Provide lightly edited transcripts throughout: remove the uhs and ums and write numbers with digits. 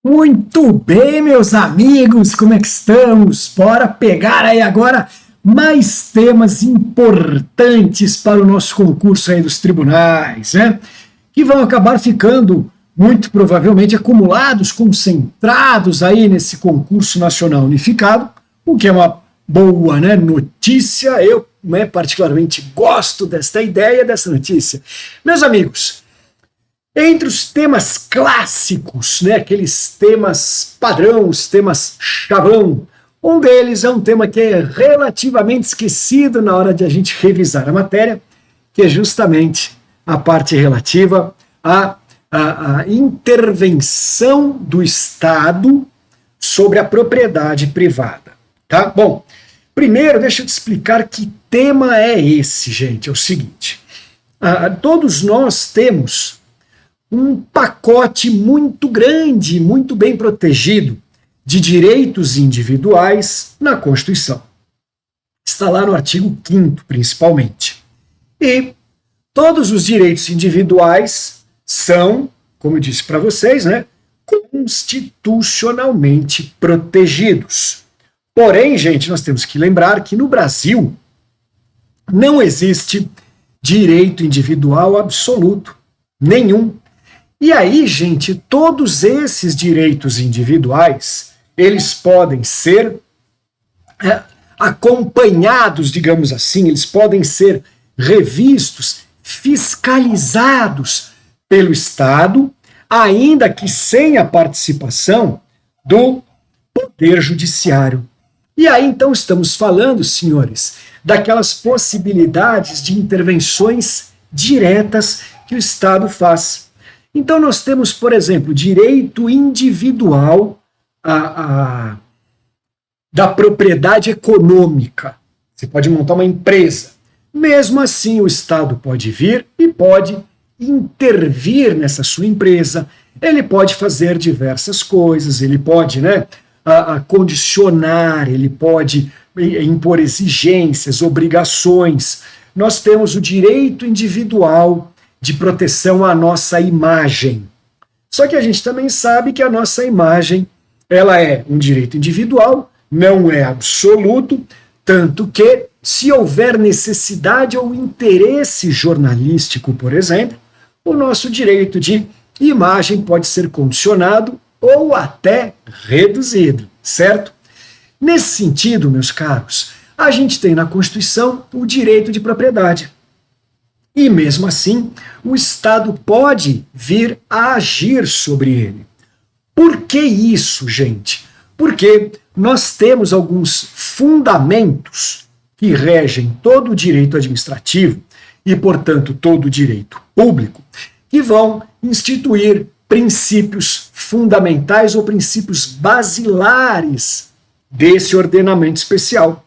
Muito bem, meus amigos, como é que estamos? Bora pegar aí agora mais temas importantes para o nosso concurso aí dos tribunais, né? Que vão acabar ficando muito provavelmente acumulados, concentrados aí nesse concurso nacional unificado, o que é uma boa, né, notícia. Eu, né, particularmente gosto desta ideia, dessa notícia. Meus amigos, entre os temas clássicos, né, aqueles temas padrão, os temas chavão, um deles é um tema que é relativamente esquecido na hora de a gente revisar a matéria, que é justamente a parte relativa à intervenção do Estado sobre a propriedade privada. Tá? Bom, primeiro deixa eu te explicar que tema é esse, gente. É o seguinte, todos nós temos um pacote muito grande, muito bem protegido de direitos individuais na Constituição. Está lá no artigo 5º, principalmente. E todos os direitos individuais são, como eu disse para vocês, né, constitucionalmente protegidos. Porém, gente, nós temos que lembrar que no Brasil não existe direito individual absoluto, nenhum. E aí, gente, todos esses direitos individuais, eles podem ser acompanhados, digamos assim, eles podem ser revistos, fiscalizados pelo Estado, ainda que sem a participação do Poder Judiciário. E aí, então, estamos falando, senhores, daquelas possibilidades de intervenções diretas que o Estado faz. Então, nós temos, por exemplo, direito individual da propriedade econômica. Você pode montar uma empresa. Mesmo assim, o Estado pode vir e pode intervir nessa sua empresa. Ele pode fazer diversas coisas, ele pode, né, condicionar, ele pode impor exigências, obrigações. Nós temos o direito individual de proteção à nossa imagem. Só que a gente também sabe que a nossa imagem, ela é um direito individual, não é absoluto, tanto que, se houver necessidade ou interesse jornalístico, por exemplo, o nosso direito de imagem pode ser condicionado ou até reduzido, certo? Nesse sentido, meus caros, a gente tem na Constituição o direito de propriedade. E mesmo assim, o Estado pode vir a agir sobre ele. Por que isso, gente? Porque nós temos alguns fundamentos que regem todo o direito administrativo e, portanto, todo o direito público, que vão instituir princípios fundamentais ou princípios basilares desse ordenamento especial.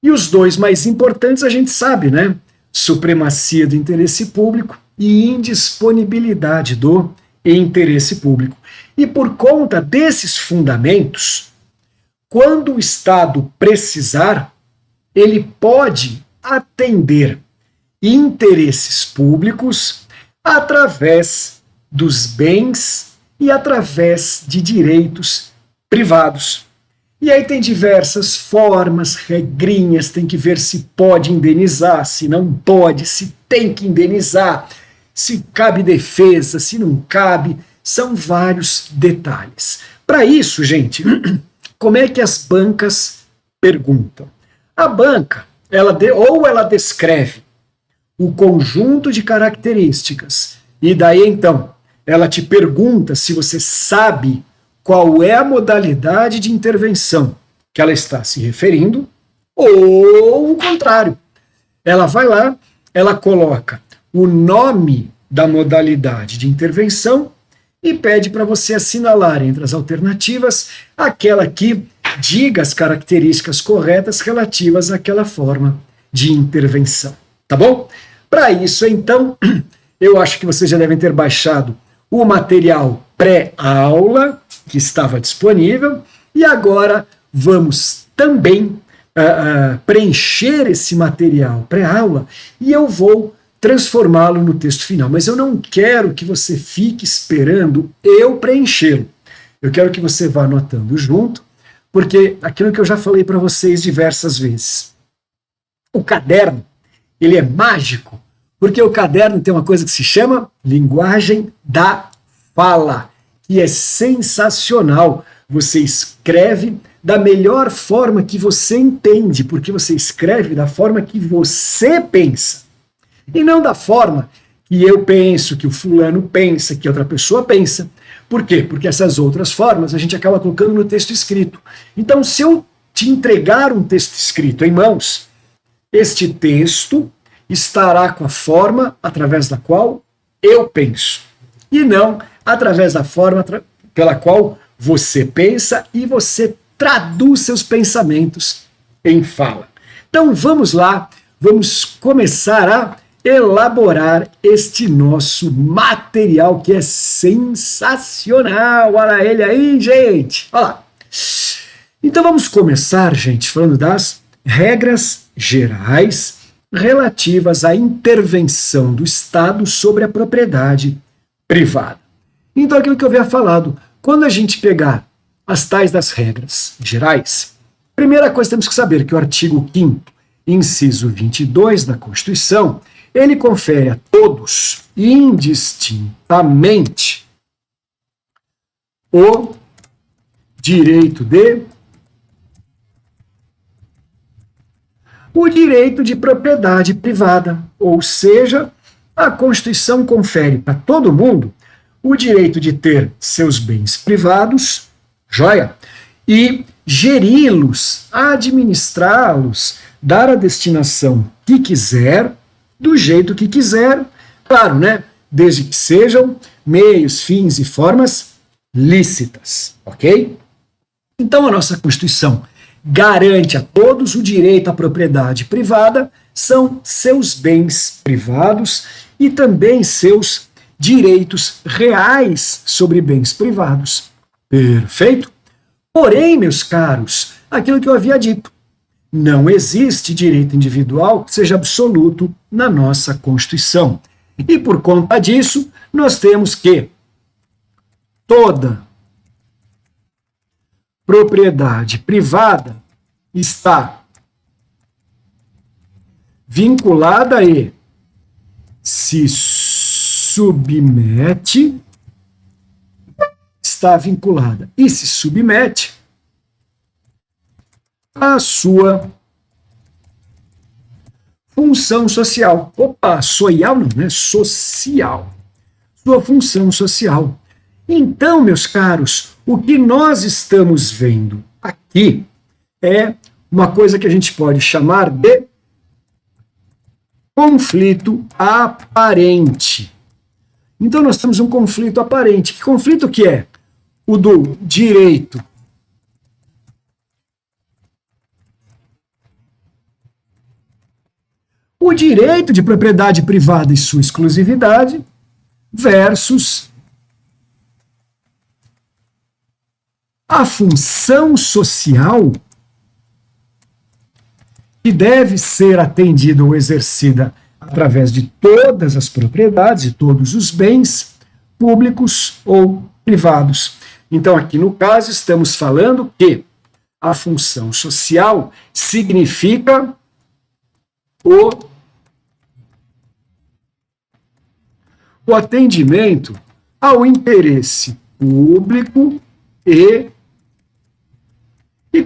E os dois mais importantes a gente sabe, né? Supremacia do interesse público e indisponibilidade do interesse público. E por conta desses fundamentos, quando o Estado precisar, ele pode atender interesses públicos através dos bens e através de direitos privados. E aí tem diversas formas, regrinhas, tem que ver se pode indenizar, se não pode, se tem que indenizar, se cabe defesa, se não cabe, são vários detalhes. Para isso, gente, como é que as bancas perguntam? A banca, ela descreve o conjunto de características, e daí então, ela te pergunta se você sabe qual é a modalidade de intervenção que ela está se referindo, ou o contrário. Ela vai lá, ela coloca o nome da modalidade de intervenção e pede para você assinalar entre as alternativas aquela que diga as características corretas relativas àquela forma de intervenção. Tá bom? Para isso, então, eu acho que vocês já devem ter baixado o material pré-aula que estava disponível, e agora vamos também preencher esse material pré-aula e eu vou transformá-lo no texto final. Mas eu não quero que você fique esperando eu preenchê-lo. Eu quero que você vá anotando junto, porque aquilo que eu já falei para vocês diversas vezes. O caderno, ele é mágico, porque o caderno tem uma coisa que se chama linguagem da fala, que é sensacional. Você escreve da melhor forma que você entende, porque você escreve da forma que você pensa, e não da forma que eu penso, que o fulano pensa, que outra pessoa pensa. Por quê? Porque essas outras formas a gente acaba colocando no texto escrito. Então, se eu te entregar um texto escrito em mãos, este texto estará com a forma através da qual eu penso, e não através da forma pela qual você pensa e você traduz seus pensamentos em fala. Então vamos lá, vamos começar a elaborar este nosso material que é sensacional. Olha ele aí, gente. Olha lá. Então vamos começar, gente, falando das regras gerais relativas à intervenção do Estado sobre a propriedade privada. Então, aquilo que eu havia falado, quando a gente pegar as tais das regras gerais, primeira coisa temos que saber que o artigo 5º, inciso 22 da Constituição, ele confere a todos, indistintamente, o direito de propriedade privada, ou seja, a Constituição confere para todo mundo o direito de ter seus bens privados, joia, e geri-los, administrá-los, dar a destinação que quiser, do jeito que quiser, claro, né? Desde que sejam meios, fins e formas lícitas, ok? Então a nossa Constituição garante a todos o direito à propriedade privada, são seus bens privados e também seus direitos reais sobre bens privados. Perfeito? Porém, meus caros, aquilo que eu havia dito, não existe direito individual que seja absoluto na nossa Constituição. E por conta disso, nós temos que toda propriedade privada está vinculada e se submete, está vinculada e se submete à sua função social. Opa, social não, né? Social. Sua função social. Então, meus caros, o que nós estamos vendo aqui é uma coisa que a gente pode chamar de conflito aparente. Então, nós temos um conflito aparente. Que conflito que é? O do direito de propriedade privada e sua exclusividade versus a função social que deve ser atendida ou exercida através de todas as propriedades e todos os bens públicos ou privados. Então, aqui no caso, estamos falando que a função social significa o atendimento ao interesse público e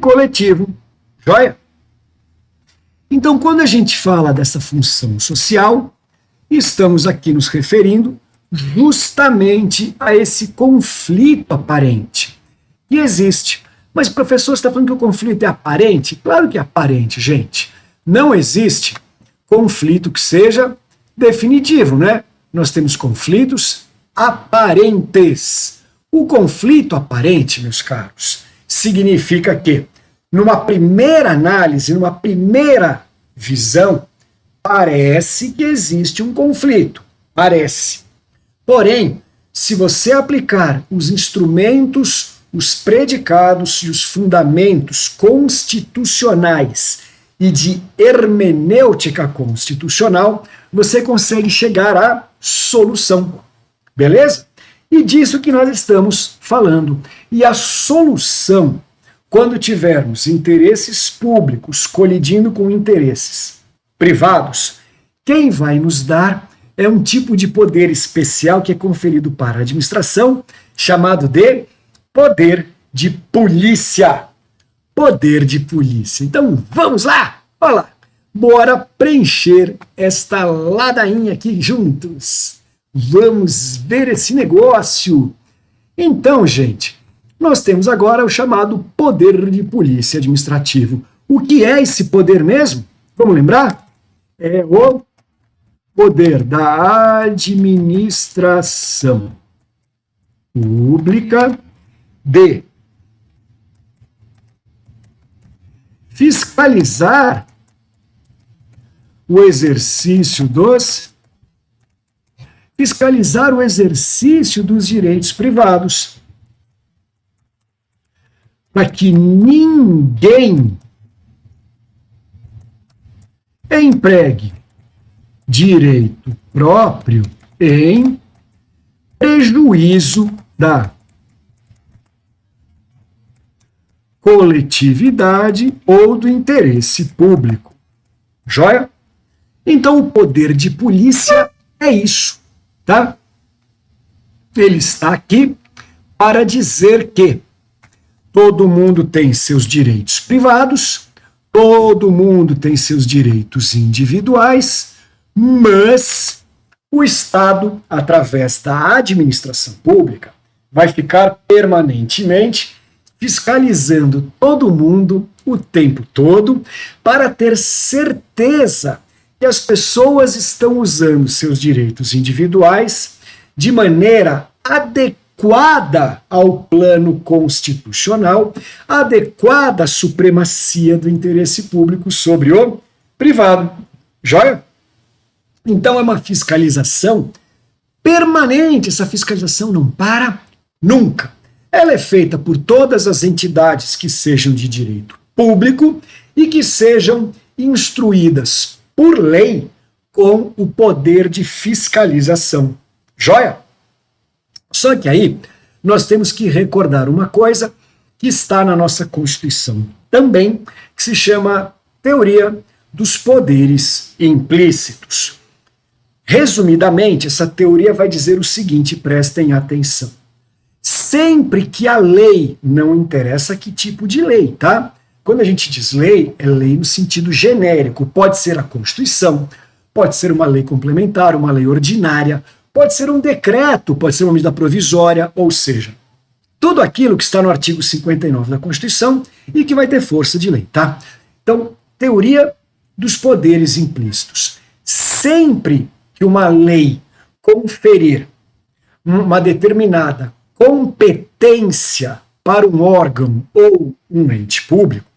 coletivo. Joia? Então, quando a gente fala dessa função social, estamos aqui nos referindo justamente a esse conflito aparente que existe. Mas, professor, você está falando que o conflito é aparente? Claro que é aparente, gente. Não existe conflito que seja definitivo, né? Nós temos conflitos aparentes. O conflito aparente, meus caros, significa que, numa primeira análise, numa primeira visão, parece que existe um conflito. Parece. Porém, se você aplicar os instrumentos, os predicados e os fundamentos constitucionais e de hermenêutica constitucional, você consegue chegar à solução. Beleza? E disso que nós estamos falando. E a solução, quando tivermos interesses públicos colidindo com interesses privados, quem vai nos dar é um tipo de poder especial que é conferido para a administração, chamado de poder de polícia. Poder de polícia. Então, vamos lá! Olha lá! Bora preencher esta ladainha aqui juntos. Vamos ver esse negócio. Então, gente, nós temos agora o chamado poder de polícia administrativo. O que é esse poder mesmo? Vamos lembrar? É o poder da administração pública de fiscalizar o exercício dos direitos privados, para que ninguém empregue direito próprio em prejuízo da coletividade ou do interesse público. Joia? Então, o poder de polícia é isso, tá? Ele está aqui para dizer que todo mundo tem seus direitos privados, todo mundo tem seus direitos individuais, mas o Estado, através da administração pública, vai ficar permanentemente fiscalizando todo mundo o tempo todo para ter certeza que as pessoas estão usando seus direitos individuais de maneira adequada ao plano constitucional, adequada à supremacia do interesse público sobre o privado. Joia? Então é uma fiscalização permanente, essa fiscalização não para nunca. Ela é feita por todas as entidades que sejam de direito público e que sejam instruídas por lei com o poder de fiscalização. Joia? Só que aí nós temos que recordar uma coisa que está na nossa Constituição também, que se chama teoria dos poderes implícitos. Resumidamente, essa teoria vai dizer o seguinte, prestem atenção. Sempre que a lei, não interessa que tipo de lei, tá? Quando a gente diz lei, é lei no sentido genérico. Pode ser a Constituição, pode ser uma lei complementar, uma lei ordinária, pode ser um decreto, pode ser uma medida provisória, ou seja, tudo aquilo que está no artigo 59 da Constituição e que vai ter força de lei, tá? Então, teoria dos poderes implícitos. Sempre que uma lei conferir uma determinada competência para um órgão ou um ente público,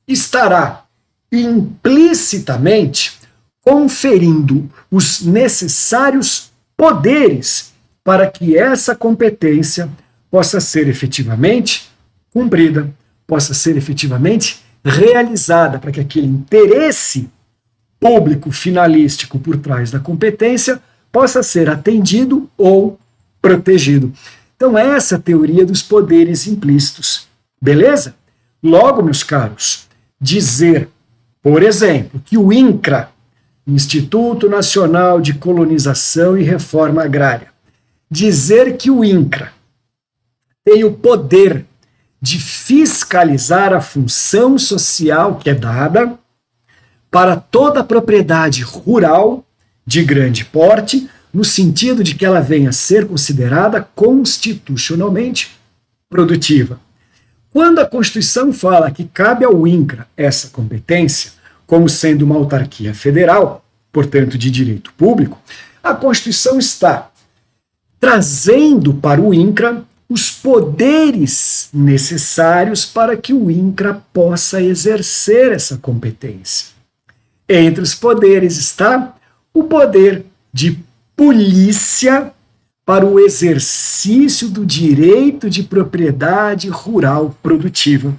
estará implicitamente conferindo os necessários poderes para que essa competência possa ser efetivamente cumprida, possa ser efetivamente realizada, para que aquele interesse público finalístico por trás da competência possa ser atendido ou protegido. Então, essa é a teoria dos poderes implícitos. Beleza? Logo, meus caros, dizer, por exemplo, que o INCRA, Instituto Nacional de Colonização e Reforma Agrária, dizer que o INCRA tem o poder de fiscalizar a função social que é dada para toda a propriedade rural de grande porte, no sentido de que ela venha a ser considerada constitucionalmente produtiva. Quando a Constituição fala que cabe ao INCRA essa competência, como sendo uma autarquia federal, portanto de direito público, a Constituição está trazendo para o INCRA os poderes necessários para que o INCRA possa exercer essa competência. Entre os poderes está o poder de polícia para o exercício do direito de propriedade rural produtiva.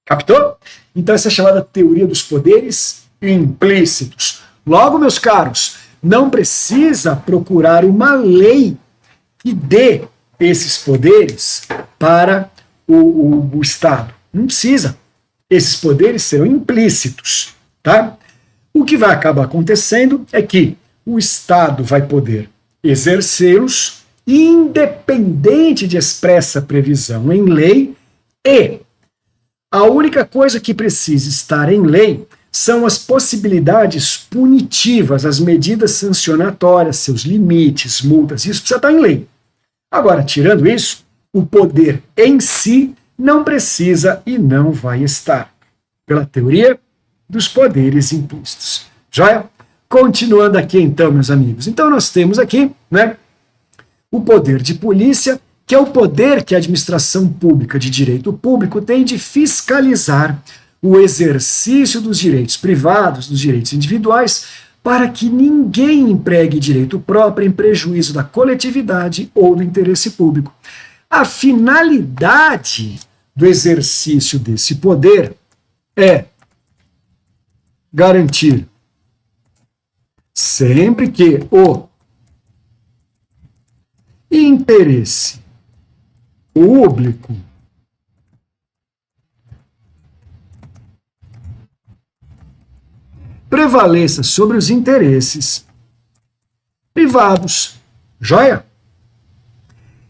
Captou? Então essa é a chamada teoria dos poderes implícitos. Logo, meus caros, não precisa procurar uma lei que dê esses poderes para o Estado. Não precisa. Esses poderes serão implícitos, tá? O que vai acabar acontecendo é que o Estado vai poder exercê-los independente de expressa previsão em lei, e a única coisa que precisa estar em lei são as possibilidades punitivas, as medidas sancionatórias, seus limites, multas, isso precisa estar em lei. Agora, tirando isso, o poder em si não precisa e não vai estar, pela teoria dos poderes implícitos. Joia? Continuando aqui então, meus amigos. Então nós temos aqui, né, o poder de polícia, que é o poder que a administração pública de direito público tem de fiscalizar o exercício dos direitos privados, dos direitos individuais, para que ninguém empregue direito próprio em prejuízo da coletividade ou do interesse público. A finalidade do exercício desse poder é garantir sempre que o interesse público prevaleça sobre os interesses privados. Joia?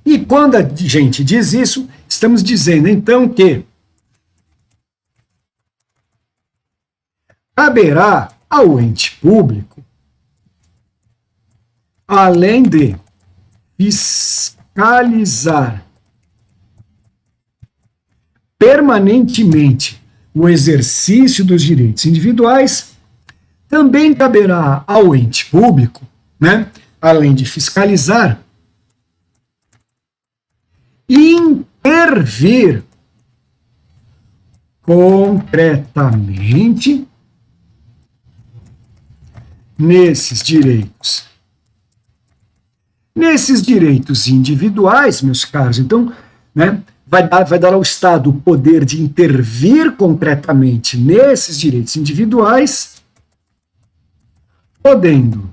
E quando a gente diz isso, estamos dizendo então que caberá ao ente público, além de fiscalizar permanentemente o exercício dos direitos individuais, também caberá ao ente público, né, além de fiscalizar, intervir concretamente nesses direitos. Nesses direitos individuais, meus caros, então, né, vai dar ao Estado o poder de intervir concretamente nesses direitos individuais, podendo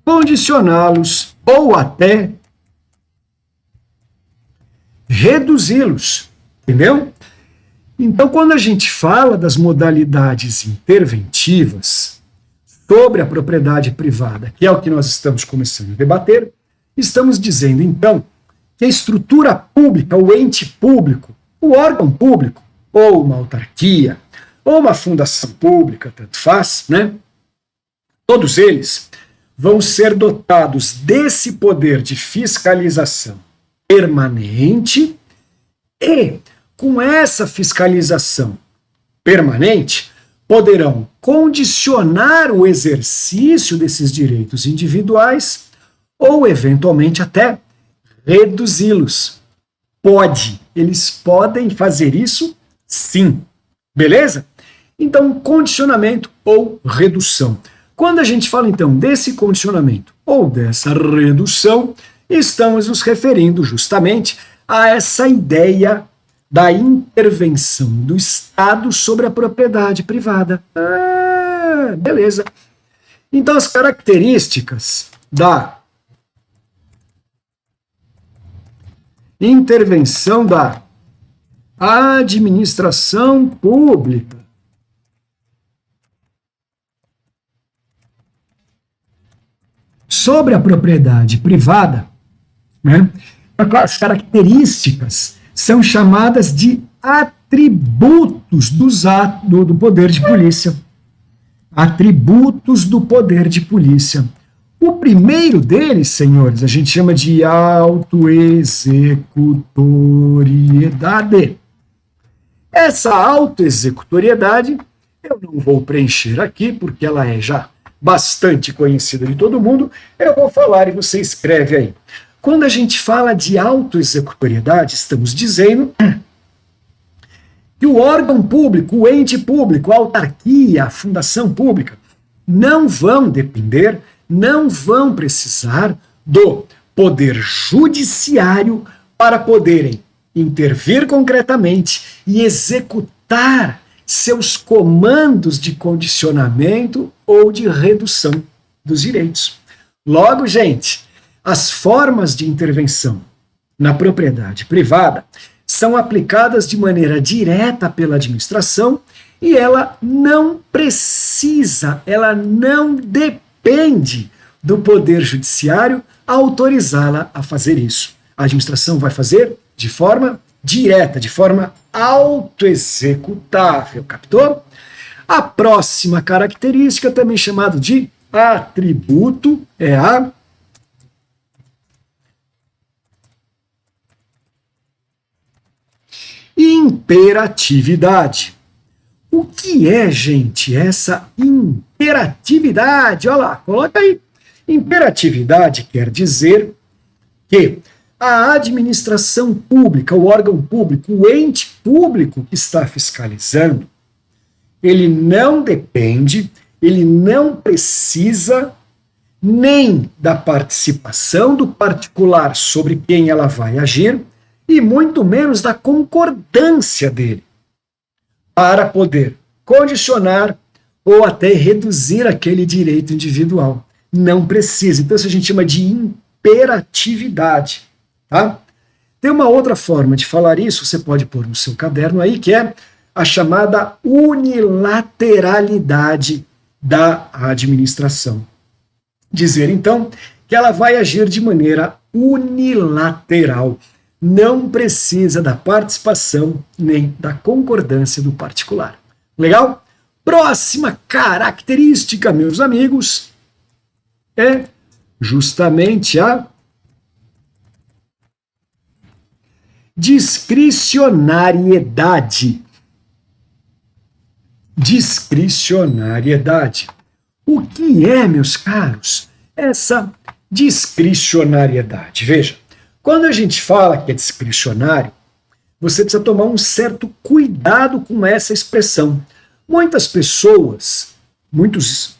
condicioná-los ou até reduzi-los, entendeu? Então, quando a gente fala das modalidades interventivas sobre a propriedade privada, que é o que nós estamos começando a debater, estamos dizendo, então, que a estrutura pública, o ente público, o órgão público, ou uma autarquia, ou uma fundação pública, tanto faz, né? Todos eles vão ser dotados desse poder de fiscalização permanente e, com essa fiscalização permanente, poderão condicionar o exercício desses direitos individuais ou, eventualmente, até reduzi-los. Eles podem fazer isso, sim. Beleza? Então, condicionamento ou redução. Quando a gente fala, então, desse condicionamento ou dessa redução, estamos nos referindo justamente a essa ideia da intervenção do Estado sobre a propriedade privada. Beleza. Então, as características da intervenção da administração pública sobre a propriedade privada, né? As características são chamadas de atributos do poder de polícia. Atributos do poder de polícia. O primeiro deles, senhores, a gente chama de autoexecutoriedade. Essa autoexecutoriedade eu não vou preencher aqui, porque ela é já bastante conhecida de todo mundo. Eu vou falar e você escreve aí. Quando a gente fala de autoexecutoriedade, estamos dizendo que o órgão público, o ente público, a autarquia, a fundação pública, não vão depender, não vão precisar do poder judiciário para poderem intervir concretamente e executar seus comandos de condicionamento ou de redução dos direitos. Logo, gente, as formas de intervenção na propriedade privada são aplicadas de maneira direta pela administração e ela não precisa, ela não depende do Poder Judiciário autorizá-la a fazer isso. A administração vai fazer de forma direta, de forma autoexecutável, captou? A próxima característica, também chamada de atributo, é a imperatividade. O que é, gente, essa imperatividade? Olha lá, coloca aí. Imperatividade quer dizer que a administração pública, o órgão público, o ente público que está fiscalizando, ele não depende, ele não precisa nem da participação do particular sobre quem ela vai agir, e muito menos da concordância dele, para poder condicionar ou até reduzir aquele direito individual. Não precisa. Então, isso a gente chama de imperatividade. Tá? Tem uma outra forma de falar isso, você pode pôr no seu caderno aí, que é a chamada unilateralidade da administração. Dizer, então, que ela vai agir de maneira unilateral. Não precisa da participação nem da concordância do particular. Legal? Próxima característica, meus amigos, é justamente a discricionariedade. Discricionariedade. O que é, meus caros, essa discricionariedade? Veja, quando a gente fala que é discricionário, você precisa tomar um certo cuidado com essa expressão. Muitas pessoas, muitos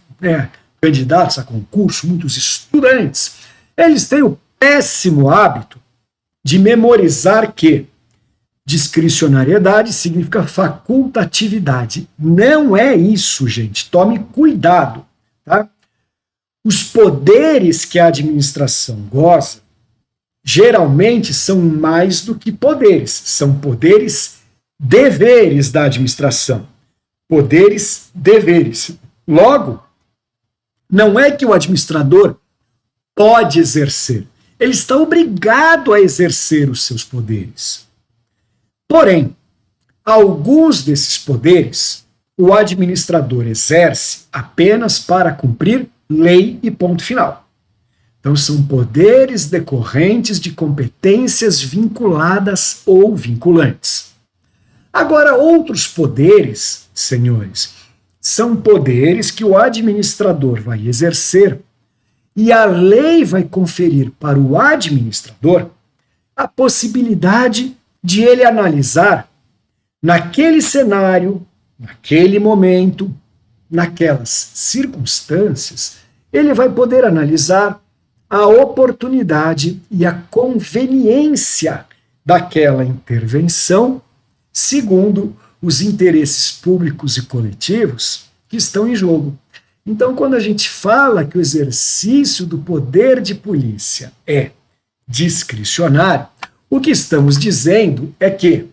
candidatos a concurso, muitos estudantes, eles têm o péssimo hábito de memorizar que discricionariedade significa facultatividade. Não é isso, gente. Tome cuidado. Tá? Os poderes que a administração goza geralmente são mais do que poderes. São poderes, deveres da administração. Poderes, deveres. Logo, não é que o administrador pode exercer. Ele está obrigado a exercer os seus poderes. Porém, alguns desses poderes o administrador exerce apenas para cumprir lei e ponto final. Então, são poderes decorrentes de competências vinculadas ou vinculantes. Agora, outros poderes, senhores, são poderes que o administrador vai exercer e a lei vai conferir para o administrador a possibilidade de ele analisar naquele cenário, naquele momento, naquelas circunstâncias, ele vai poder analisar a oportunidade e a conveniência daquela intervenção segundo os interesses públicos e coletivos que estão em jogo. Então, quando a gente fala que o exercício do poder de polícia é discricionário, o que estamos dizendo é que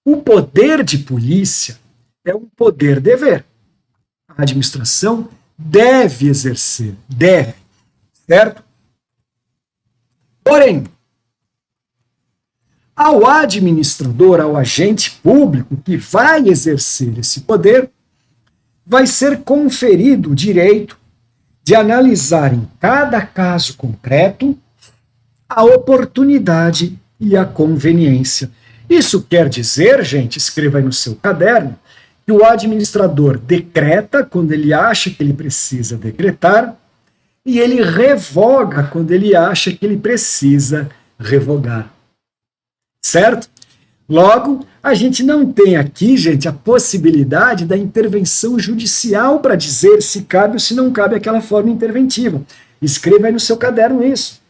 o poder de polícia é um poder-dever. A administração deve exercer, deve, certo? Porém, ao administrador, ao agente público que vai exercer esse poder, vai ser conferido o direito de analisar em cada caso concreto a oportunidade e a conveniência. Isso quer dizer, gente, escreva aí no seu caderno, que o administrador decreta quando ele acha que ele precisa decretar e ele revoga quando ele acha que ele precisa revogar. Certo? Logo, a gente não tem aqui, gente, a possibilidade da intervenção judicial para dizer se cabe ou se não cabe aquela forma interventiva. Escreva aí no seu caderno isso.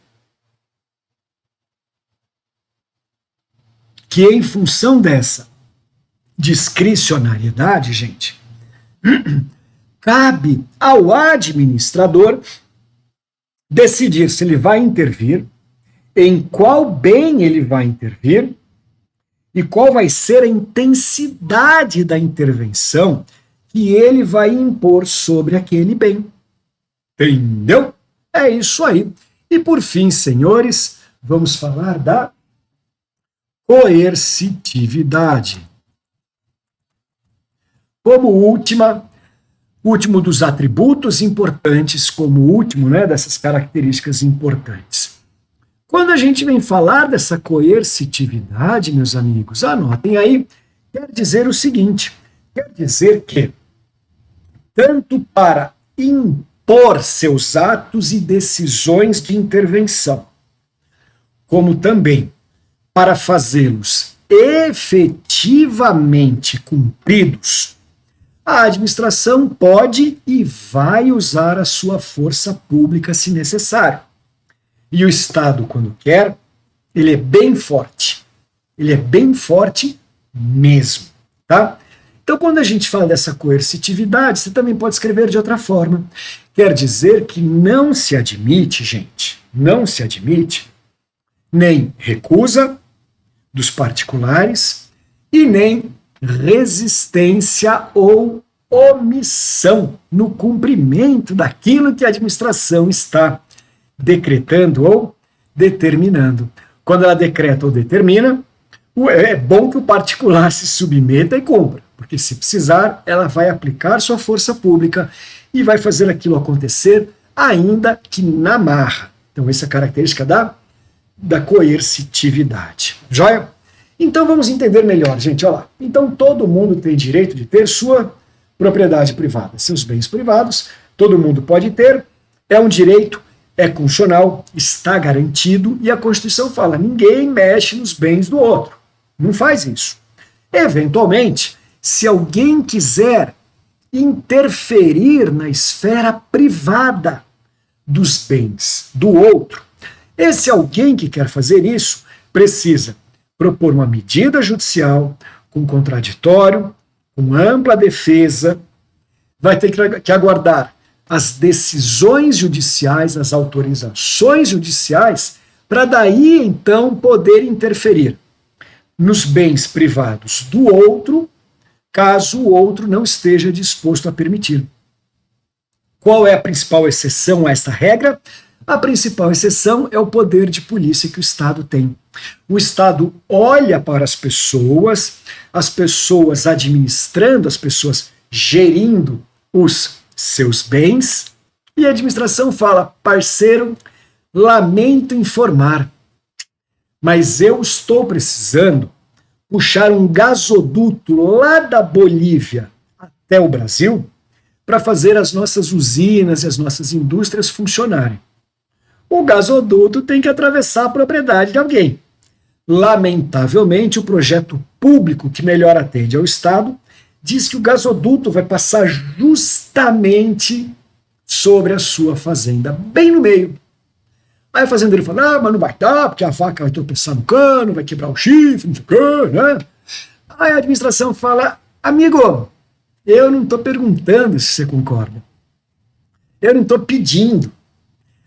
Que em função dessa discricionariedade, gente, cabe ao administrador decidir se ele vai intervir, em qual bem ele vai intervir e qual vai ser a intensidade da intervenção que ele vai impor sobre aquele bem. Entendeu? É isso aí. E por fim, senhores, vamos falar da coercitividade. Como último dos atributos importantes, como último, né, dessas características importantes. Quando a gente vem falar dessa coercitividade, meus amigos, anotem aí, quer dizer o seguinte, quer dizer que tanto para impor seus atos e decisões de intervenção, como também para fazê-los efetivamente cumpridos, a administração pode e vai usar a sua força pública se necessário. E o Estado, quando quer, ele é bem forte. Ele é bem forte mesmo, tá? Então, quando a gente fala dessa coercitividade, você também pode escrever de outra forma. Quer dizer que não se admite, gente, não se admite nem recusa dos particulares e nem resistência ou omissão no cumprimento daquilo que a administração está decretando ou determinando. Quando ela decreta ou determina, é bom que o particular se submeta e cumpra, porque se precisar, ela vai aplicar sua força pública e vai fazer aquilo acontecer, ainda que na marra. Então, essa é a característica da coercitividade. Joia? Então, vamos entender melhor, gente. Olha lá. Então, todo mundo tem direito de ter sua propriedade privada, seus bens privados, todo mundo pode ter, é um direito, é constitucional, está garantido, e a Constituição fala, ninguém mexe nos bens do outro. Não faz isso. Eventualmente, se alguém quiser interferir na esfera privada dos bens do outro, esse alguém que quer fazer isso precisa propor uma medida judicial com contraditório, com ampla defesa, vai ter que aguardar as decisões judiciais, as autorizações judiciais, para daí então poder interferir nos bens privados do outro, caso o outro não esteja disposto a permitir. Qual é a principal exceção a esta regra? A principal exceção é o poder de polícia que o Estado tem. O Estado olha para as pessoas administrando, as pessoas gerindo os seus bens, e a administração fala, parceiro, lamento informar, mas eu estou precisando puxar um gasoduto lá da Bolívia até o Brasil para fazer as nossas usinas e as nossas indústrias funcionarem. O gasoduto tem que atravessar a propriedade de alguém. Lamentavelmente, o projeto público que melhor atende ao Estado diz que o gasoduto vai passar justamente sobre a sua fazenda, bem no meio. Aí o fazendeiro fala, mas não vai dar, porque a vaca vai tropeçar no cano, vai quebrar o chifre, não sei o quê, né? Aí a administração fala, amigo, eu não estou perguntando se você concorda. Eu não estou pedindo.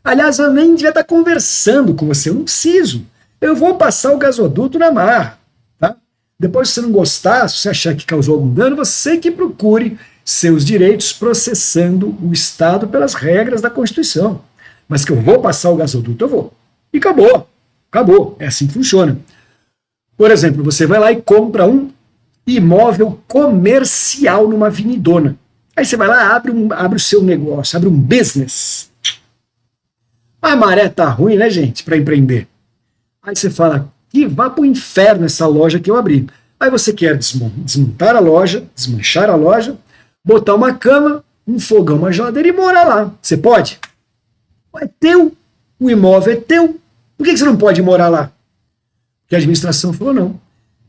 Aliás, eu nem devia estar conversando com você, eu não preciso. Eu vou passar o gasoduto na marra. Tá? Depois, se você não gostar, se você achar que causou algum dano, você que procure seus direitos processando o Estado pelas regras da Constituição. Mas que eu vou passar o gasoduto, eu vou. E acabou. Acabou. É assim que funciona. Por exemplo, você vai lá e compra um imóvel comercial numa avenidona. Aí você vai lá, abre o seu negócio, abre um business. A maré tá ruim, né, gente, para empreender. Aí você fala, que vá pro inferno essa loja que eu abri. Aí você quer desmontar a loja, desmanchar a loja, botar uma cama, um fogão, uma geladeira e morar lá. Você pode? É teu. O imóvel é teu. Por que você não pode morar lá? Porque a administração falou, não.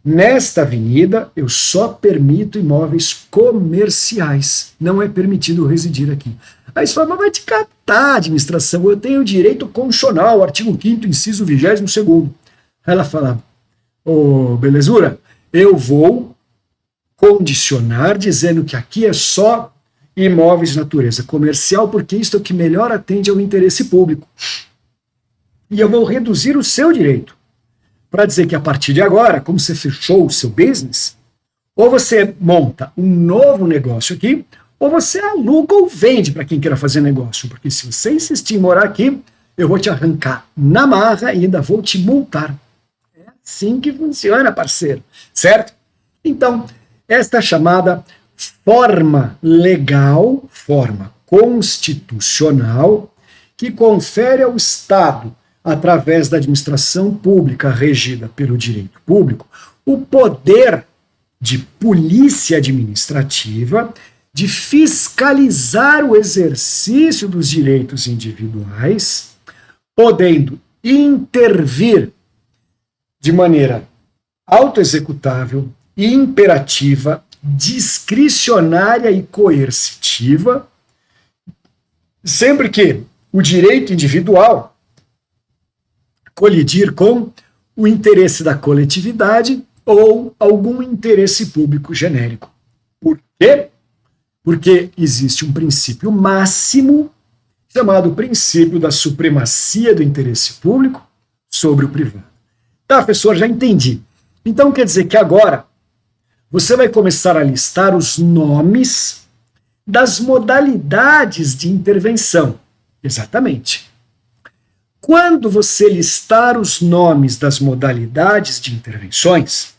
Nesta avenida, eu só permito imóveis comerciais. Não é permitido residir aqui. Aí você fala, mas vai te catar, administração. Eu tenho direito constitucional, artigo 5º, inciso 22º. Aí ela fala, belezura, eu vou condicionar dizendo que aqui é só imóveis de natureza comercial, porque isso é o que melhor atende ao interesse público. E eu vou reduzir o seu direito para dizer que a partir de agora, como você fechou o seu business, ou você monta um novo negócio aqui, ou você aluga ou vende para quem queira fazer negócio. Porque se você insistir em morar aqui, eu vou te arrancar na marra e ainda vou te multar. É assim que funciona, parceiro. Certo? Então, esta chamada forma legal, forma constitucional, que confere ao Estado, através da administração pública regida pelo direito público, o poder de polícia administrativa, de fiscalizar o exercício dos direitos individuais, podendo intervir de maneira autoexecutável, imperativa, discricionária e coercitiva, sempre que o direito individual colidir com o interesse da coletividade ou algum interesse público genérico. Por quê? Porque existe um princípio máximo chamado princípio da supremacia do interesse público sobre o privado. Tá, professor, já entendi. Então quer dizer que agora você vai começar a listar os nomes das modalidades de intervenção. Exatamente. Quando você listar os nomes das modalidades de intervenções,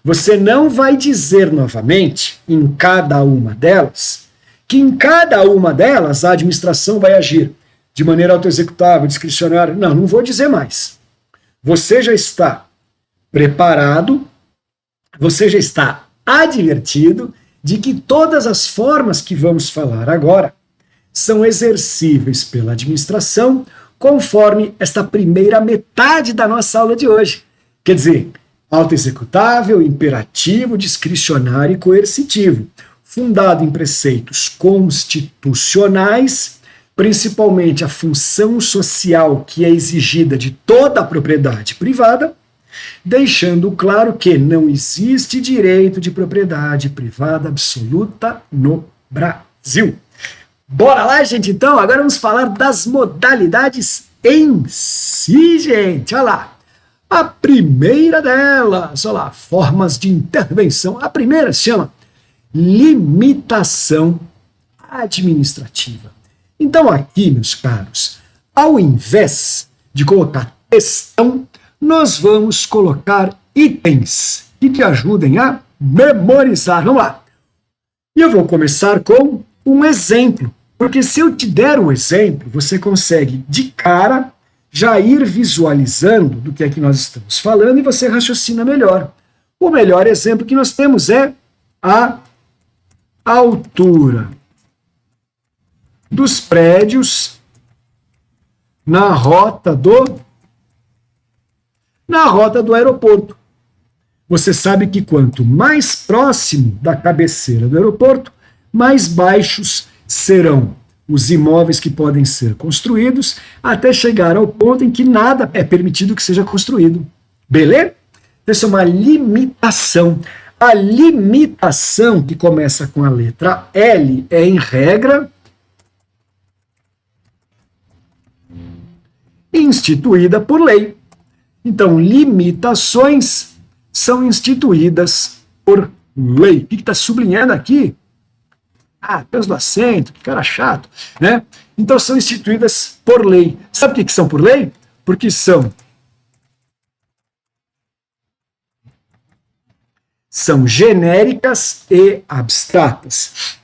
você não vai dizer novamente, em cada uma delas, que em cada uma delas a administração vai agir de maneira autoexecutável, discricionária. Não, não vou dizer mais. Você já está preparado, você já está advertido de que todas as formas que vamos falar agora são exercíveis pela administração conforme esta primeira metade da nossa aula de hoje. Quer dizer, autoexecutável, imperativo, discricionário e coercitivo, fundado em preceitos constitucionais, principalmente a função social que é exigida de toda a propriedade privada, deixando claro que não existe direito de propriedade privada absoluta no Brasil. Bora lá, gente, então? Agora vamos falar das modalidades em si, gente. Olha lá. A primeira delas, olha lá, formas de intervenção. A primeira se chama limitação administrativa. Então aqui, meus caros, ao invés de colocar questão, nós vamos colocar itens que te ajudem a memorizar. Vamos lá. E eu vou começar com um exemplo, porque se eu te der o exemplo, você consegue de cara já ir visualizando do que é que nós estamos falando e você raciocina melhor. O melhor exemplo que nós temos é a altura dos prédios na rota do aeroporto. Você sabe que quanto mais próximo da cabeceira do aeroporto, mais baixos serão os imóveis que podem ser construídos, até chegar ao ponto em que nada é permitido que seja construído. Beleza? Essa é uma limitação. A limitação que começa com a letra L é, em regra, instituída por lei. Então, limitações são instituídas por lei. O que está sublinhando aqui? Ah, peso do acento, que cara chato, né? Então, são instituídas por lei. Sabe por que são por lei? Porque são genéricas e abstratas.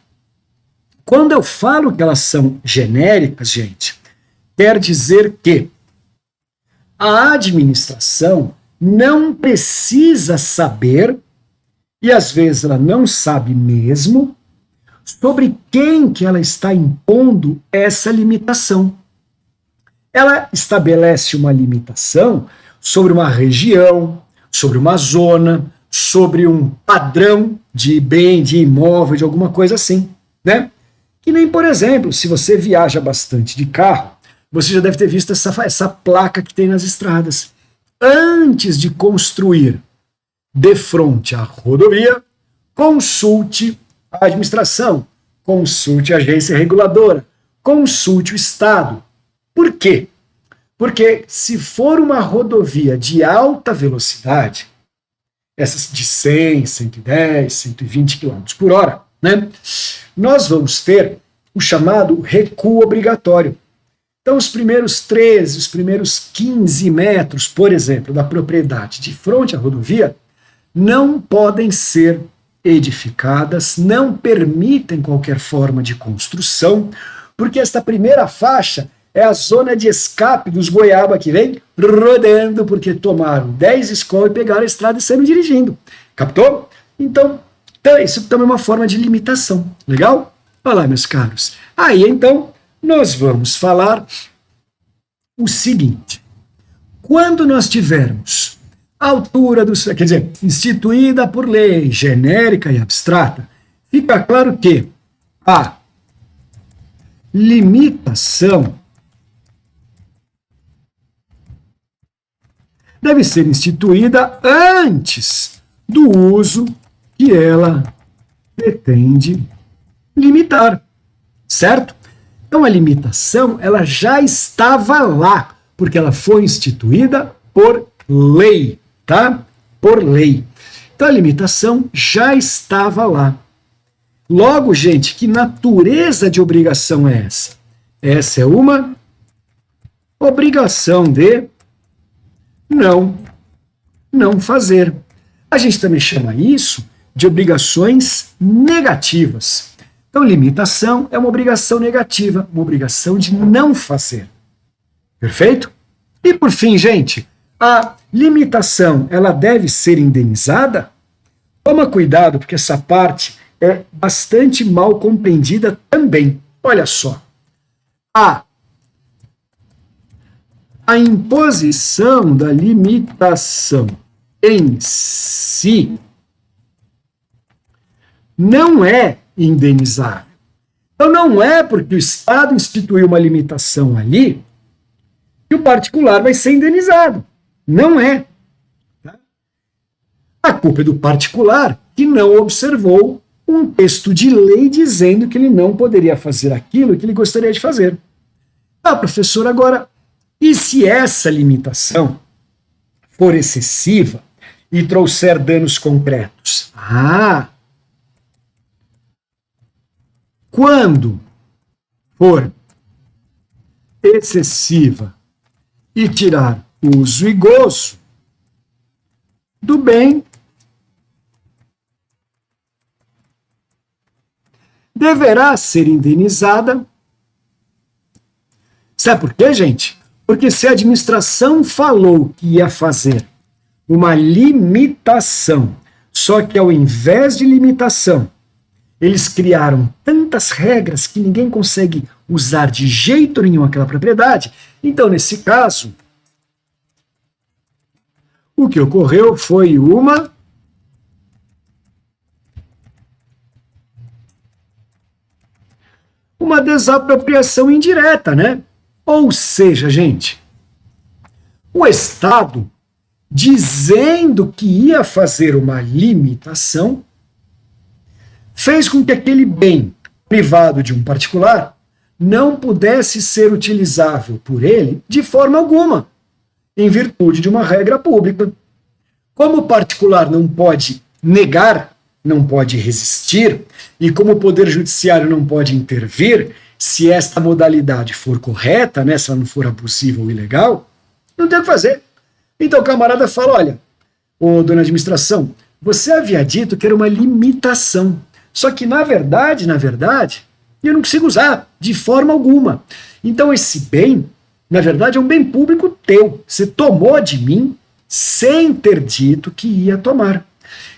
Quando eu falo que elas são genéricas, gente, quer dizer que a administração não precisa saber, e às vezes ela não sabe mesmo, sobre quem que ela está impondo essa limitação. Ela estabelece uma limitação sobre uma região, sobre uma zona, sobre um padrão de bem, de imóvel, de alguma coisa assim, né? Que nem, por exemplo, se você viaja bastante de carro, você já deve ter visto essa placa que tem nas estradas. Antes de construir de frente à rodovia, consulte a administração. consulte a agência reguladora, consulte o Estado. Por quê? Porque se for uma rodovia de alta velocidade, essas de 100, 110, 120 km por hora, né, nós vamos ter o chamado recuo obrigatório. Então, os primeiros 13, os primeiros 15 metros, por exemplo, da propriedade de frente à rodovia, não podem ser edificadas, não permitem qualquer forma de construção, porque esta primeira faixa é a zona de escape dos goiaba que vem rodando, porque tomaram 10 escolas e pegaram a estrada e saíram dirigindo. Captou? Então, isso também é uma forma de limitação. Legal? Olha lá, meus caros. Aí, então, nós vamos falar o seguinte. Quando nós tivermos a altura do... Quer dizer, instituída por lei, genérica e abstrata, fica claro que a limitação deve ser instituída antes do uso que ela pretende limitar, certo? Então a limitação ela já estava lá, porque ela foi instituída por lei, tá? Por lei. Então a limitação já estava lá. Logo, gente, que natureza de obrigação é essa? Essa é uma obrigação de não fazer. A gente também chama isso de obrigações negativas. Então, limitação é uma obrigação negativa, uma obrigação de não fazer. Perfeito? E por fim, gente, a limitação, ela deve ser indenizada? Toma cuidado, porque essa parte é bastante mal compreendida também. Olha só. A imposição da limitação em si não é indenizável. Então não é porque o Estado instituiu uma limitação ali que o particular vai ser indenizado. Não é. A culpa é do particular que não observou um texto de lei dizendo que ele não poderia fazer aquilo que ele gostaria de fazer. Ah, professor, agora, e se essa limitação for excessiva e trouxer danos concretos? Quando for excessiva e tirar uso e gozo do bem, deverá ser indenizada. Sabe por quê, gente? Porque se a administração falou que ia fazer uma limitação, só que ao invés de limitação, eles criaram tantas regras que ninguém consegue usar de jeito nenhum aquela propriedade, então, nesse caso, o que ocorreu foi uma desapropriação indireta, né? Ou seja, gente, o Estado, dizendo que ia fazer uma limitação, fez com que aquele bem privado de um particular não pudesse ser utilizável por ele de forma alguma, em virtude de uma regra pública. Como o particular não pode negar, não pode resistir, e como o Poder Judiciário não pode intervir, se esta modalidade for correta, né, se ela não for abusiva ou ilegal, não tem o que fazer. Então o camarada fala, olha, ô dona administração, você havia dito que era uma limitação, só que na verdade, eu não consigo usar de forma alguma. Então esse bem, na verdade, é um bem público teu. Você tomou de mim sem ter dito que ia tomar.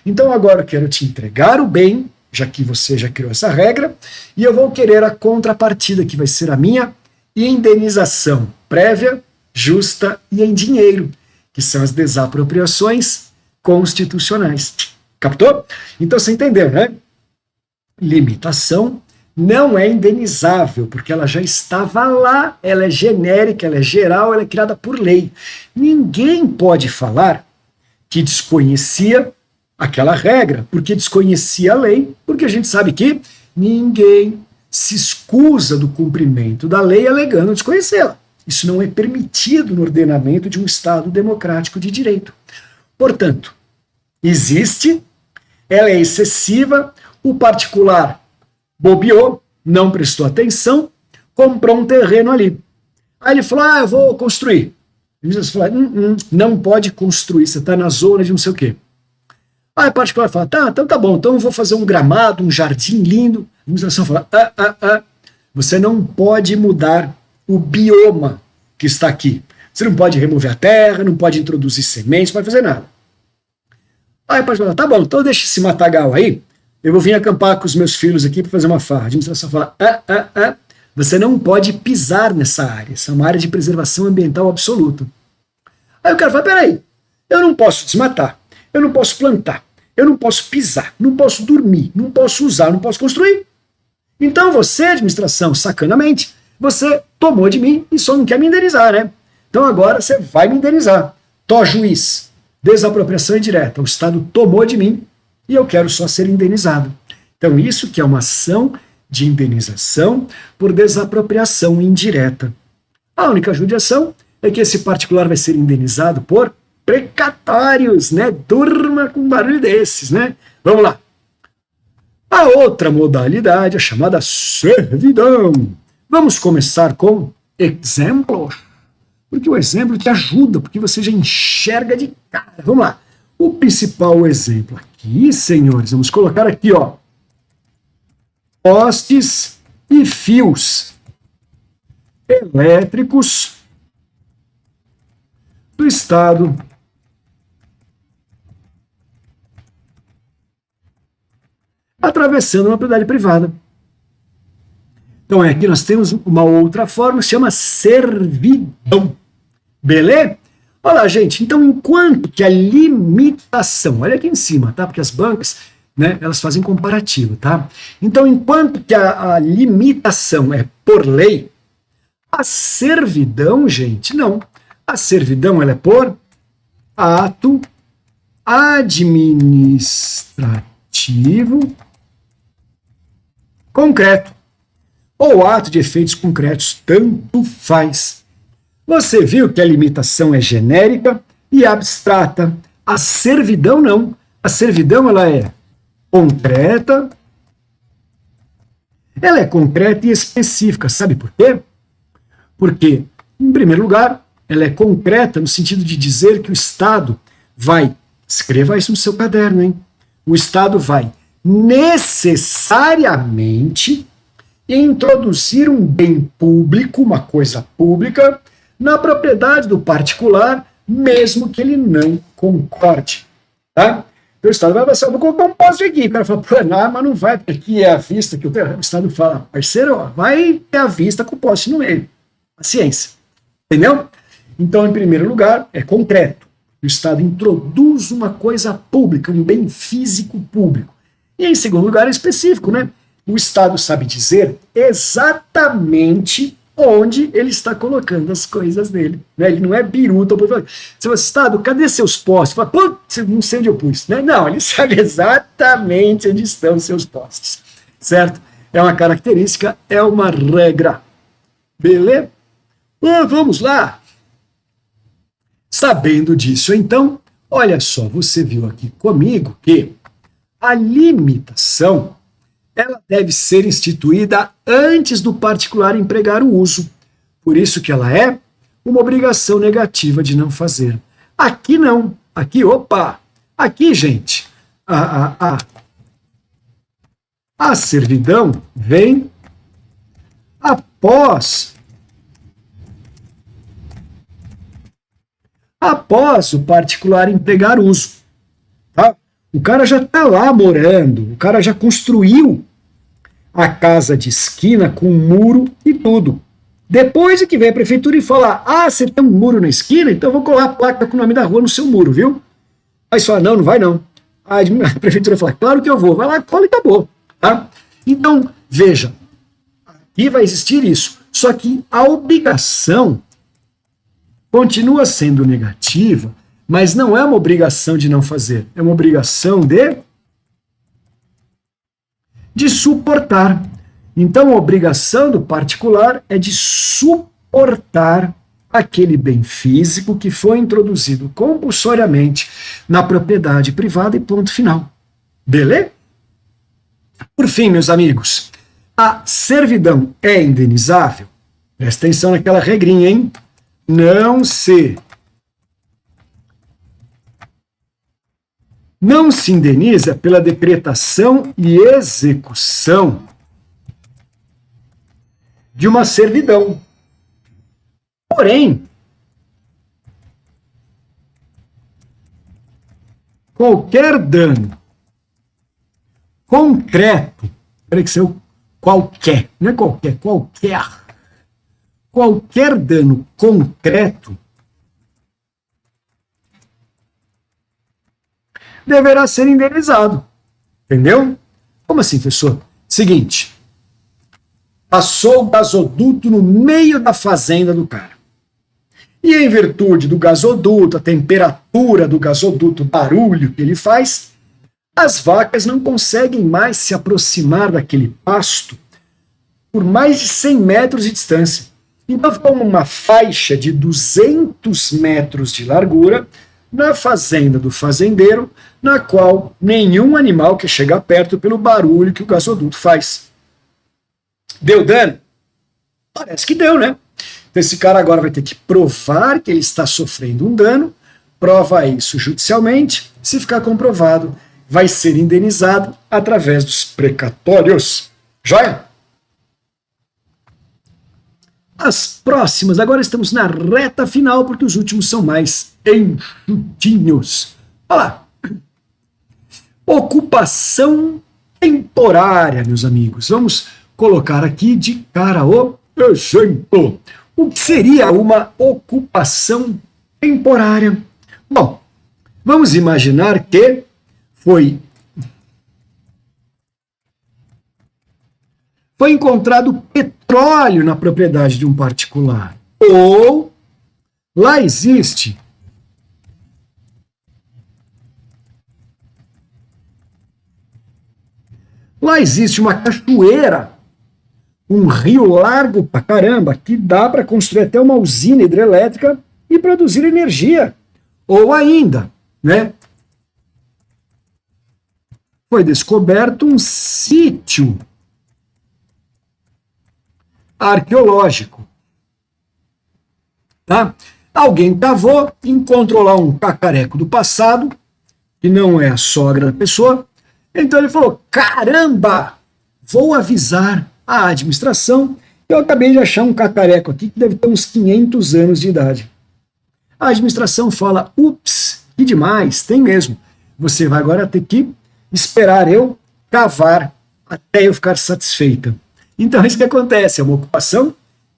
Então agora eu quero te entregar o bem, já que você já criou essa regra, e eu vou querer a contrapartida, que vai ser a minha indenização prévia, justa e em dinheiro, que são as desapropriações constitucionais. Captou? Então você entendeu, né? Limitação não é indenizável, porque ela já estava lá, ela é genérica, ela é geral, ela é criada por lei. Ninguém pode falar que desconhecia aquela regra, porque desconhecia a lei, porque a gente sabe que ninguém se escusa do cumprimento da lei alegando desconhecê-la. Isso não é permitido no ordenamento de um Estado democrático de direito. Portanto, existe, ela é excessiva, o particular bobeou, não prestou atenção, comprou um terreno ali. Aí ele falou, eu vou construir. A administração fala, não pode construir, você está na zona de não sei o quê. Aí o particular fala, então tá bom, então eu vou fazer um gramado, um jardim lindo. A administração fala, você não pode mudar o bioma que está aqui. Você não pode remover a terra, não pode introduzir sementes, não pode fazer nada. Aí o particular fala, tá bom, então deixa esse matagal aí, eu vou vir acampar com os meus filhos aqui para fazer uma farra. A administração fala, você não pode pisar nessa área, essa é uma área de preservação ambiental absoluta. Aí o cara fala, peraí, eu não posso desmatar, eu não posso plantar, eu não posso pisar, não posso dormir, não posso usar, não posso construir. Então você, administração, sacanamente, você tomou de mim e só não quer me indenizar, né? Então agora você vai me indenizar. Juiz, desapropriação indireta, o Estado tomou de mim e eu quero só ser indenizado. Então isso que é uma ação de indenização por desapropriação indireta. A única judiação é que esse particular vai ser indenizado por precatórios, né? Durma com barulho desses, né? Vamos lá. A outra modalidade é chamada servidão. Vamos começar com exemplos, porque o exemplo te ajuda, porque você já enxerga de cara. Vamos lá. O principal exemplo aqui, senhores, vamos colocar aqui, ó, postes e fios elétricos do Estado atravessando uma propriedade privada. Então aqui nós temos uma outra forma que se chama servidão. Beleza? Olha lá, gente, então enquanto que a limitação, olha aqui em cima, tá? Porque as bancas, né, elas fazem comparativo, tá? Então enquanto que a limitação é por lei, a servidão, gente, não. A servidão ela é por ato administrativo concreto, ou ato de efeitos concretos, tanto faz. Você viu que a limitação é genérica e abstrata. A servidão não. A servidão ela é concreta. Ela é concreta e específica. Sabe por quê? Porque, em primeiro lugar, ela é concreta no sentido de dizer que o Estado vai, escreva isso no seu caderno, hein? O Estado vai necessariamente introduzir um bem público, uma coisa pública, na propriedade do particular, mesmo que ele não concorde. Tá? Então o Estado vai passar, vou colocar um poste aqui. O cara fala, mas não vai, porque aqui é a vista que o Estado fala, parceiro, ó, vai ter a vista com o poste no meio. Paciência. Entendeu? Então, em primeiro lugar, é concreto. O Estado introduz uma coisa pública, um bem físico público. E em segundo lugar, é específico, né? O Estado sabe dizer exatamente onde ele está colocando as coisas dele. Né? Ele não é biruta. Você fala, Estado, cadê seus postes? Fala, putz, não sei onde eu pus. Né? Não, ele sabe exatamente onde estão seus postes. Certo? É uma característica, é uma regra. Beleza? Vamos lá. Sabendo disso, então, olha só, você viu aqui comigo que a limitação ela deve ser instituída antes do particular empregar o uso. Por isso que ela é uma obrigação negativa de não fazer. Aqui não. Aqui, opa! Aqui, gente, a servidão vem após o particular empregar uso. Tá? O cara já está lá morando, o cara já construiu a casa de esquina com muro e tudo. Depois é que vem a prefeitura e fala, você tem um muro na esquina, então eu vou colar a placa com o nome da rua no seu muro, viu? Aí você fala, não vai não. Aí a prefeitura fala, claro que eu vou. Vai lá, cola e acabou. Tá? Então, veja, aqui vai existir isso. Só que a obrigação continua sendo negativa, mas não é uma obrigação de não fazer, é uma obrigação de de suportar. Então, a obrigação do particular é de suportar aquele bem físico que foi introduzido compulsoriamente na propriedade privada e ponto final. Beleza? Por fim, meus amigos, a servidão é indenizável? Presta atenção naquela regrinha, hein? Não se indeniza pela decretação e execução de uma servidão. Porém, qualquer dano concreto, peraí que seu qualquer, não é qualquer dano concreto deverá ser indenizado. Entendeu? Como assim, professor? Seguinte, passou o gasoduto no meio da fazenda do cara. E em virtude do gasoduto, a temperatura do gasoduto, o barulho que ele faz, as vacas não conseguem mais se aproximar daquele pasto por mais de 100 metros de distância. Então ficou uma faixa de 200 metros de largura na fazenda do fazendeiro, na qual nenhum animal quer chegar perto pelo barulho que o gasoduto faz. Deu dano? Parece que deu, né? Então esse cara agora vai ter que provar que ele está sofrendo um dano, prova isso judicialmente, se ficar comprovado, vai ser indenizado através dos precatórios. Joia? As próximas, agora estamos na reta final, porque os últimos são mais enxutinhos. Olha lá. Ocupação temporária, meus amigos. Vamos colocar aqui de cara o exemplo. O que seria uma ocupação temporária? Bom, vamos imaginar que foi encontrado petróleo na propriedade de um particular. Ou lá existe uma cachoeira, um rio largo pra caramba, que dá para construir até uma usina hidrelétrica e produzir energia. Ou ainda, né? Foi descoberto um sítio arqueológico. Tá? Alguém cavou, encontrou lá um cacareco do passado, que não é a sogra da pessoa, então ele falou, caramba, vou avisar a administração, eu acabei de achar um cacareco aqui que deve ter uns 500 anos de idade. A administração fala, ups, que demais, tem mesmo. Você vai agora ter que esperar eu cavar até eu ficar satisfeita. Então, é isso que acontece, é uma ocupação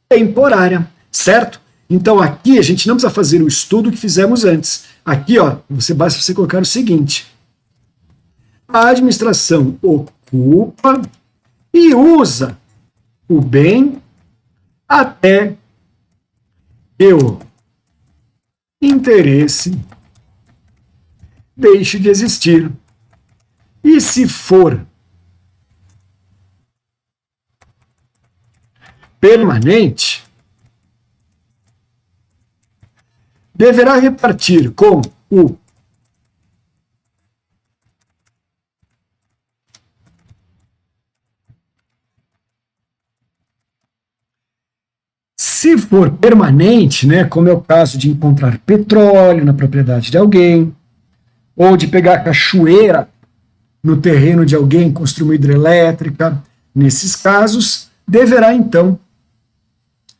temporária, certo? Então, aqui a gente não precisa fazer o estudo que fizemos antes. Aqui, ó, basta você colocar o seguinte. A administração ocupa e usa o bem até que o interesse deixe de existir. E se for permanente, deverá repartir com o se for permanente, né, como é o caso de encontrar petróleo na propriedade de alguém, ou de pegar cachoeira no terreno de alguém, construir uma hidrelétrica, nesses casos, deverá então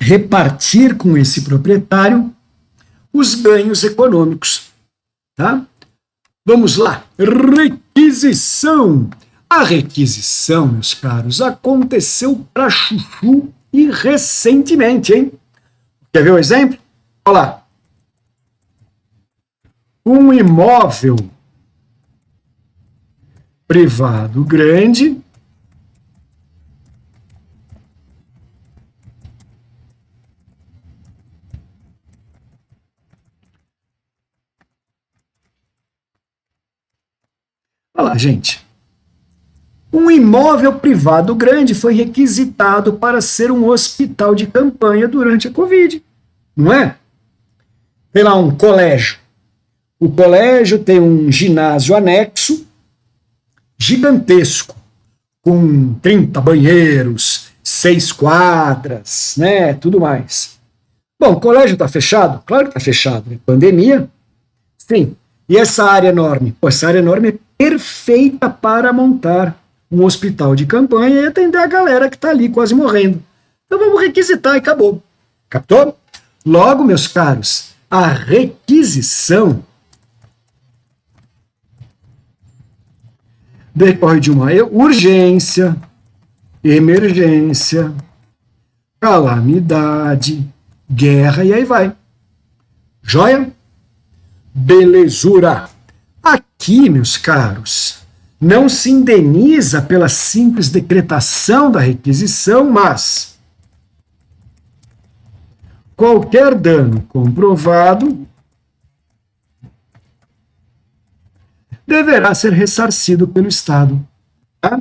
repartir com esse proprietário os ganhos econômicos. Tá? Vamos lá. Requisição. A requisição, meus caros, aconteceu para chuchu e recentemente, hein? Quer ver o exemplo? Olha lá. Um imóvel privado grande olha lá, gente. Um imóvel privado grande foi requisitado para ser um hospital de campanha durante a Covid, não é? Tem lá um colégio. O colégio tem um ginásio anexo gigantesco, com 30 banheiros, 6 quadras, né, tudo mais. Bom, o colégio está fechado? Claro que está fechado, né? Pandemia, sim. E essa área enorme? Pô, essa área enorme é perfeita para montar um hospital de campanha e atender a galera que está ali quase morrendo. Então vamos requisitar e acabou. Captou? Logo, meus caros, a requisição decorre de uma urgência, emergência, calamidade, guerra e aí vai. Joia? Belezura. Aqui, meus caros, não se indeniza pela simples decretação da requisição, mas qualquer dano comprovado deverá ser ressarcido pelo Estado. Tá?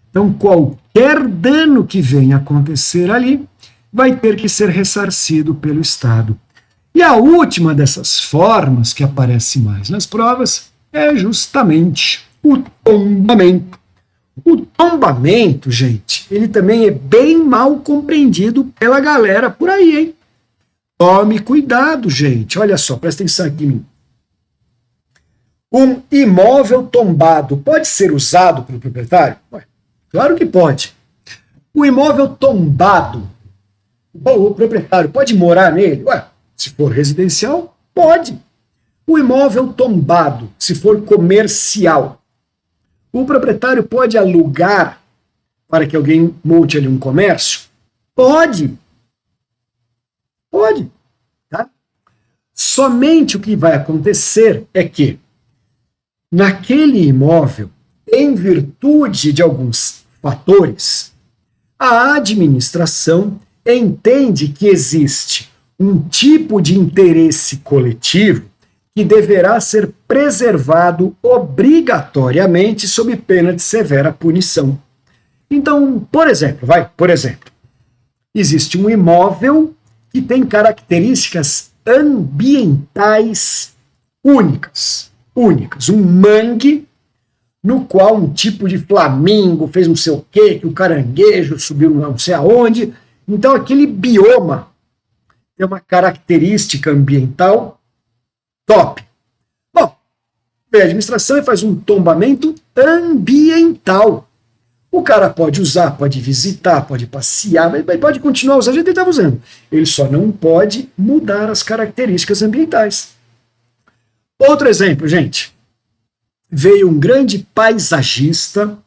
Então, qualquer dano que venha acontecer ali vai ter que ser ressarcido pelo Estado. E a última dessas formas que aparece mais nas provas é justamente o tombamento. O tombamento, gente, ele também é bem mal compreendido pela galera por aí, hein? Tome cuidado, gente. Olha só, presta atenção aqui em mim. Um imóvel tombado pode ser usado pelo proprietário? Ué, claro que pode. O imóvel tombado, o proprietário pode morar nele? Ué, se for residencial, pode. O imóvel tombado, se for comercial, o proprietário pode alugar para que alguém monte ali um comércio? Pode. Pode. Tá? Somente o que vai acontecer é que naquele imóvel, em virtude de alguns fatores, a administração entende que existe um tipo de interesse coletivo que deverá ser preservado obrigatoriamente sob pena de severa punição. Então, por exemplo, existe um imóvel que tem características ambientais únicas. Um mangue no qual um tipo de flamingo fez não sei o quê, que o caranguejo subiu não sei aonde. Então aquele bioma tem uma característica ambiental top. Bom, vem a administração e faz um tombamento ambiental. O cara pode usar, pode visitar, pode passear, pode continuar usando, a gente estava usando. Ele só não pode mudar as características ambientais. Outro exemplo, gente. Veio um grande paisagista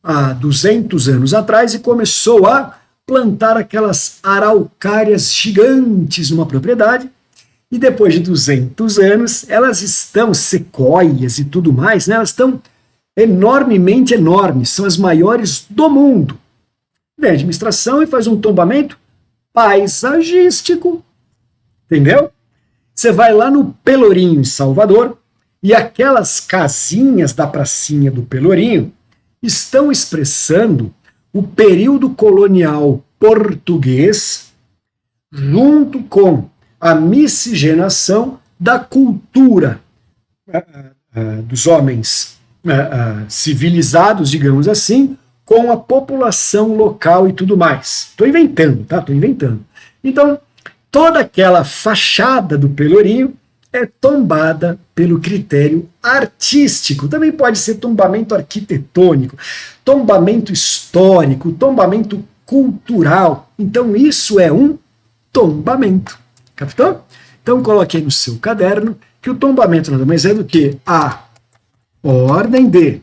há 200 anos atrás e começou a plantar aquelas araucárias gigantes numa propriedade. E depois de 200 anos, elas estão, sequoias e tudo mais, né? Elas estão enormemente enormes, são as maiores do mundo. Vem a administração e faz um tombamento paisagístico. Entendeu? Você vai lá no Pelourinho, em Salvador, e aquelas casinhas da pracinha do Pelourinho estão expressando o período colonial português junto com a miscigenação da cultura dos homens civilizados, digamos assim, com a população local e tudo mais. Estou inventando, tá? Estou inventando. Então, toda aquela fachada do Pelourinho é tombada pelo critério artístico. Também pode ser tombamento arquitetônico, tombamento histórico, tombamento cultural. Então isso é um tombamento. Captou? Então coloque aí no seu caderno que o tombamento nada mais é do que a ordem de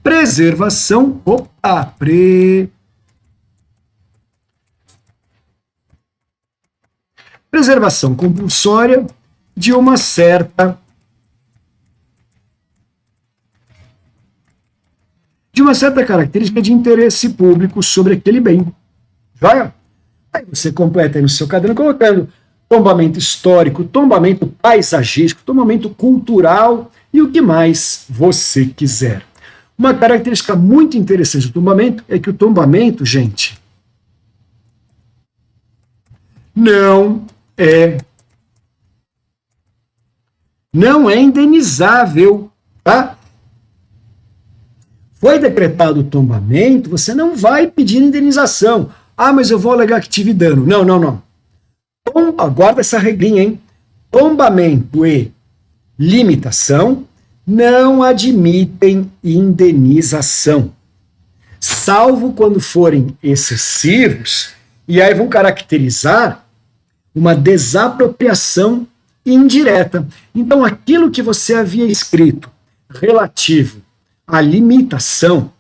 preservação, preservação compulsória de uma certa característica de interesse público sobre aquele bem. Joia? Aí você completa aí no seu caderno colocando tombamento histórico, tombamento paisagístico, tombamento cultural e o que mais você quiser. Uma característica muito interessante do tombamento é que o tombamento, gente, não é indenizável, tá? Foi decretado o tombamento, você não vai pedir indenização. Ah, mas eu vou alegar que tive dano. Não, não, não. Guarda essa regrinha, hein? Tombamento e limitação não admitem indenização, salvo quando forem excessivos, e aí vão caracterizar uma desapropriação indireta. Então, aquilo que você havia escrito relativo à limitação,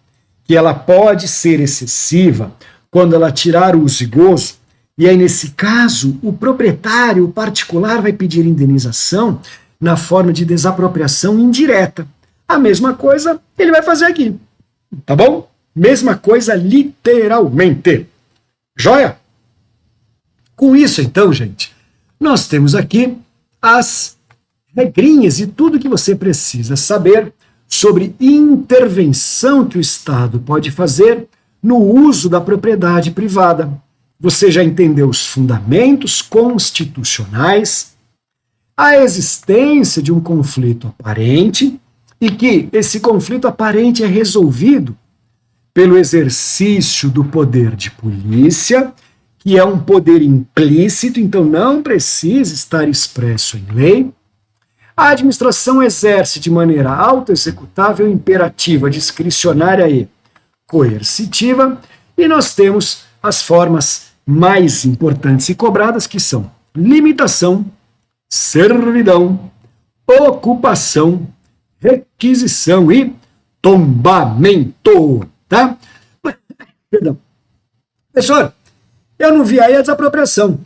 que ela pode ser excessiva quando ela tirar uso e gozo, e aí, nesse caso, o proprietário, o particular, vai pedir indenização na forma de desapropriação indireta. A mesma coisa ele vai fazer aqui, tá bom? Mesma coisa literalmente. Joia? Com isso, então, gente, nós temos aqui as regrinhas e tudo que você precisa saber sobre intervenção que o Estado pode fazer no uso da propriedade privada. Você já entendeu os fundamentos constitucionais, a existência de um conflito aparente e que esse conflito aparente é resolvido pelo exercício do poder de polícia, que é um poder implícito, então não precisa estar expresso em lei. A administração exerce de maneira autoexecutável, imperativa, discricionária e coercitiva, e nós temos as formas mais importantes e cobradas, que são limitação, servidão, ocupação, requisição e tombamento, tá? Perdão. Professor, eu não vi aí a desapropriação.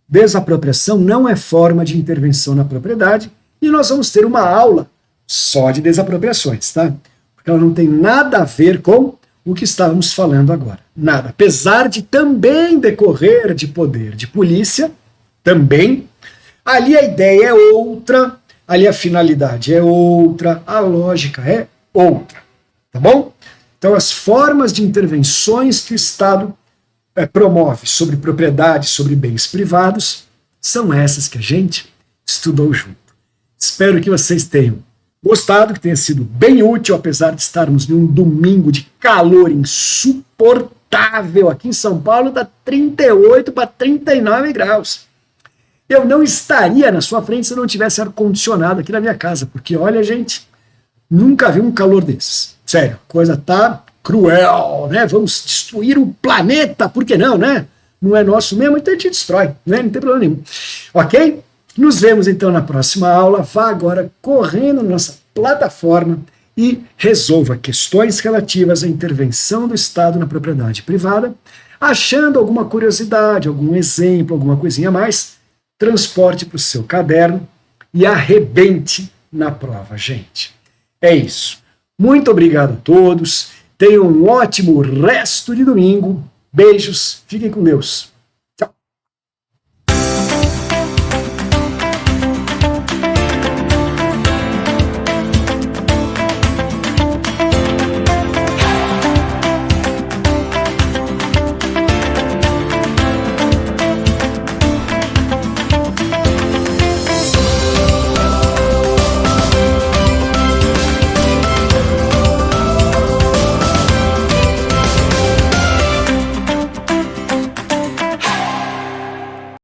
Desapropriação não é forma de intervenção na propriedade e nós vamos ter uma aula só de desapropriações, tá? Porque ela não tem nada a ver com o que estávamos falando agora. Nada. Apesar de também decorrer de poder de polícia, também, ali a ideia é outra, ali a finalidade é outra, a lógica é outra, tá bom? Então as formas de intervenções que o Estado promove sobre propriedade, sobre bens privados, são essas que a gente estudou junto. Espero que vocês tenham gostado, que tenha sido bem útil, apesar de estarmos num domingo de calor insuportável. Aqui em São Paulo está 38 para 39 graus. Eu não estaria na sua frente se eu não tivesse ar-condicionado aqui na minha casa, porque, olha, gente, nunca vi um calor desses. Sério, a coisa tá cruel, né? Vamos destruir o planeta, por que não, né? Não é nosso mesmo, então a gente destrói, né? Não tem problema nenhum. Ok? Nos vemos então na próxima aula. Vá agora correndo na nossa plataforma e resolva questões relativas à intervenção do Estado na propriedade privada. Achando alguma curiosidade, algum exemplo, alguma coisinha a mais, transporte para o seu caderno e arrebente na prova, gente. É isso. Muito obrigado a todos. Tenham um ótimo resto de domingo. Beijos. Fiquem com Deus.